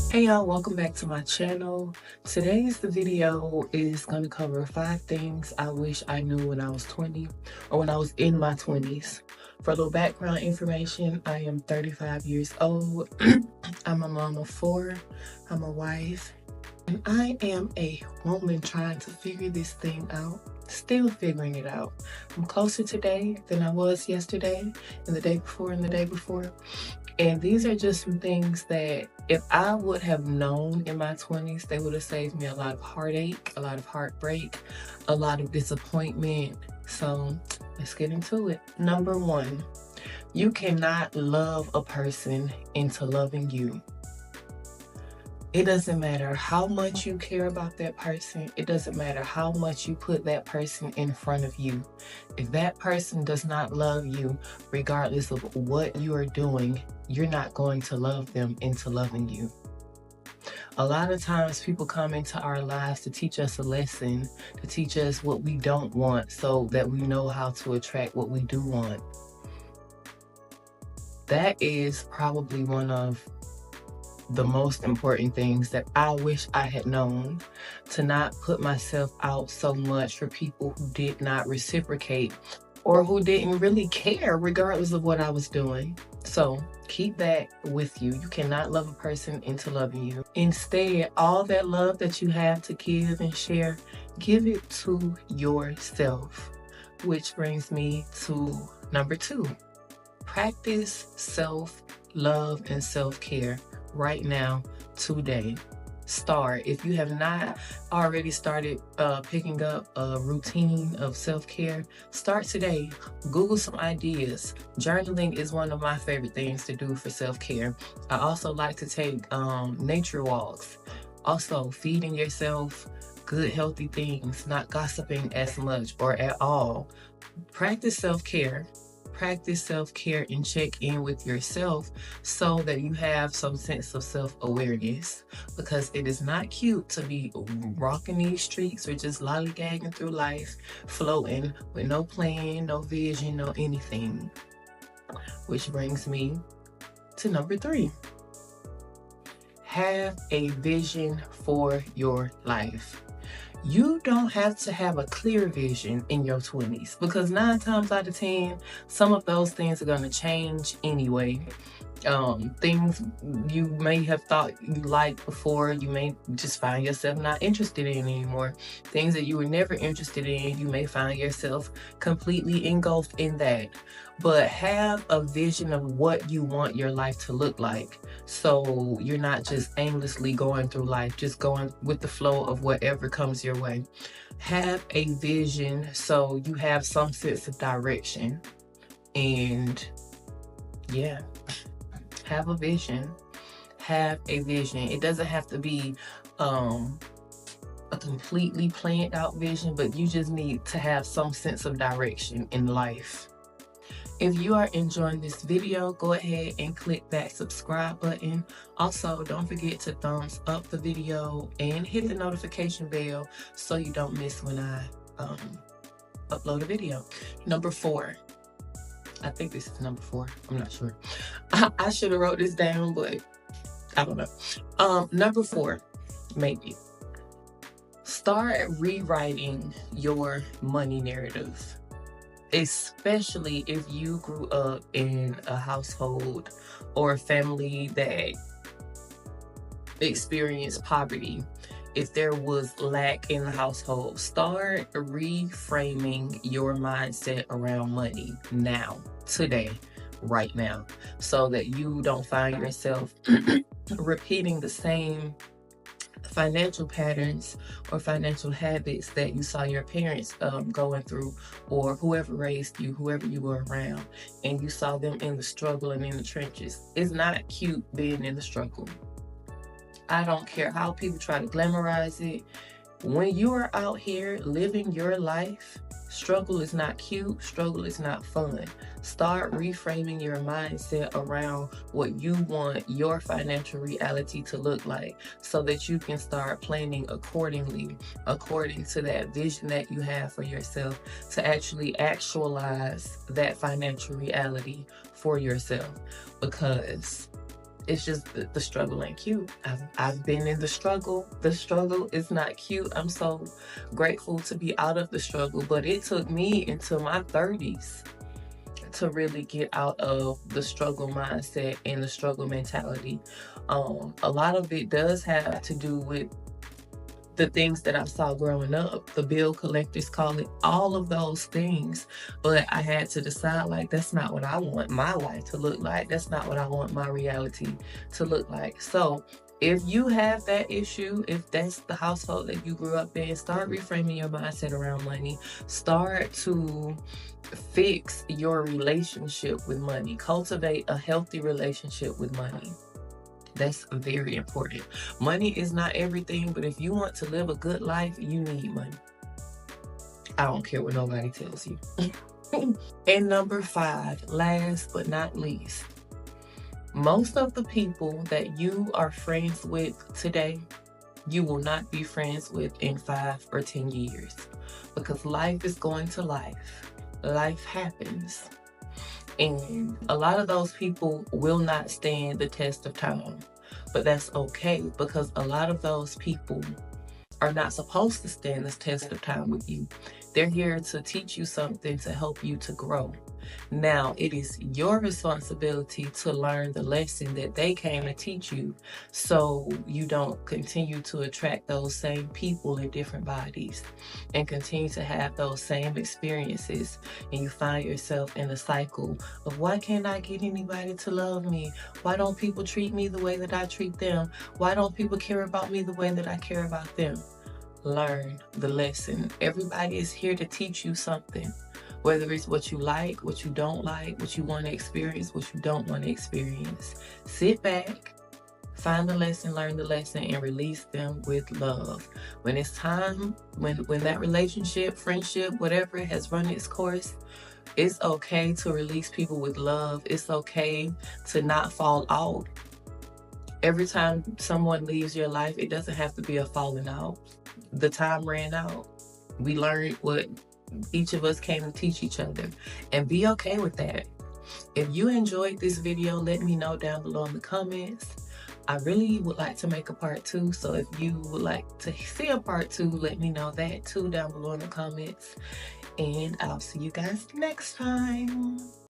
Hey y'all, welcome back to my channel. Today's video is going to cover 5 things I wish I knew when I was 20 or when I was in my 20s. For a little background information, I am 35 years old. I'm a mom of 4. I'm a wife. And I am a woman trying to figure this thing out. Still figuring it out. I'm closer today than I was yesterday, and the day before, and the day before. And these are just some things that if I would have known in my 20s, they would have saved me a lot of heartache, a lot of heartbreak, a lot of disappointment. So let's get into it. Number 1, you cannot love a person into loving you. It doesn't matter how much you care about that person. It doesn't matter how much you put that person in front of you. If that person does not love you, regardless of what you are doing, you're not going to love them into loving you. A lot of times people come into our lives to teach us a lesson, to teach us what we don't want so that we know how to attract what we do want. That is probably one of the most important things that I wish I had known, to not put myself out so much for people who did not reciprocate or who didn't really care regardless of what I was doing. So keep that with you. You cannot love a person into loving you. Instead, all that love that you have to give and share, give it to yourself. Which brings me to number 2. Practice self-love and self-care right now, today. Start. If you have not already started picking up a routine of self-care, start today. Google some ideas. Journaling is one of my favorite things to do for self-care. I also like to take nature walks. Also, feeding yourself good healthy things, not gossiping as much or at all. Practice self-care. Practice self-care and check in with yourself so that you have some sense of self-awareness, because it is not cute to be rocking these streets or just lollygagging through life, floating with no plan, no vision, no anything. Which brings me to number 3. Have a vision for your life. You don't have to have a clear vision in your 20s, because 9 times out of 10, some of those things are going to change anyway. Things you may have thought you liked before, you may just find yourself not interested in anymore. Things that you were never interested in, you may find yourself completely engulfed in that. But have a vision of what you want your life to look like, so you're not just aimlessly going through life, just going with the flow of whatever comes your way. Have a vision so you have some sense of direction. And yeah, have a vision. Have a vision. It doesn't have to be a completely planned out vision, but you just need to have some sense of direction in life. If you are enjoying this video, go ahead and click that subscribe button. Also, don't forget to thumbs up the video and hit the notification bell so you don't miss when I upload a video. Number 4. I think this is number 4. I'm not sure. I should have wrote this down, but I don't know. Number 4, maybe. Start rewriting your money narrative. Especially if you grew up in a household or a family that experienced poverty. If there was lack in the household, start reframing your mindset around money now, today, right now, so that you don't find yourself repeating the same financial patterns or financial habits that you saw your parents going through, or whoever raised you, whoever you were around, and you saw them in the struggle and in the trenches. It's not cute being in the struggle. I don't care how people try to glamorize it. When you are out here living your life, struggle is not cute, struggle is not fun. Start reframing your mindset around what you want your financial reality to look like, so that you can start planning accordingly, according to that vision that you have for yourself, to actually actualize that financial reality for yourself. Because It's just the struggle ain't cute. I've been in the struggle. The struggle is not cute. I'm so grateful to be out of the struggle, but it took me into my 30s to really get out of the struggle mindset and the struggle mentality. A lot of it does have to do with the things that I saw growing up, the bill collectors call it, all of those things. But I had to decide, like, that's not what I want my life to look like. That's not what I want my reality to look like. So if you have that issue, if that's the household that you grew up in, start reframing your mindset around money. Start to fix your relationship with money. Cultivate a healthy relationship with money. That's very important. Money is not everything, but if you want to live a good life, you need money. I don't care what nobody tells you. And number 5, last but not least, most of the people that you are friends with today, you will not be friends with in 5 or 10 years, because life is going to life. Life happens. And a lot of those people will not stand the test of time. But that's okay, because a lot of those people are not supposed to stand this test of time with you. They're here to teach you something, to help you to grow. Now, it is your responsibility to learn the lesson that they came to teach you, so you don't continue to attract those same people in different bodies and continue to have those same experiences, and you find yourself in a cycle of, why can't I get anybody to love me? Why don't people treat me the way that I treat them? Why don't people care about me the way that I care about them? Learn the lesson. Everybody is here to teach you something, whether it's what you like, what you don't like, what you want to experience, what you don't want to experience. Sit back, find the lesson, learn the lesson, and release them with love. When it's time, when that relationship, friendship, whatever has run its course, it's okay to release people with love. It's okay to not fall out. Every time someone leaves your life, it doesn't have to be a falling out. The time ran out. We learned what each of us came to teach each other, and be okay with that. If you enjoyed this video, let me know down below in the comments. I really would like to make a part 2, so if you would like to see a part 2, let me know that too down below in the comments, and I'll see you guys next time.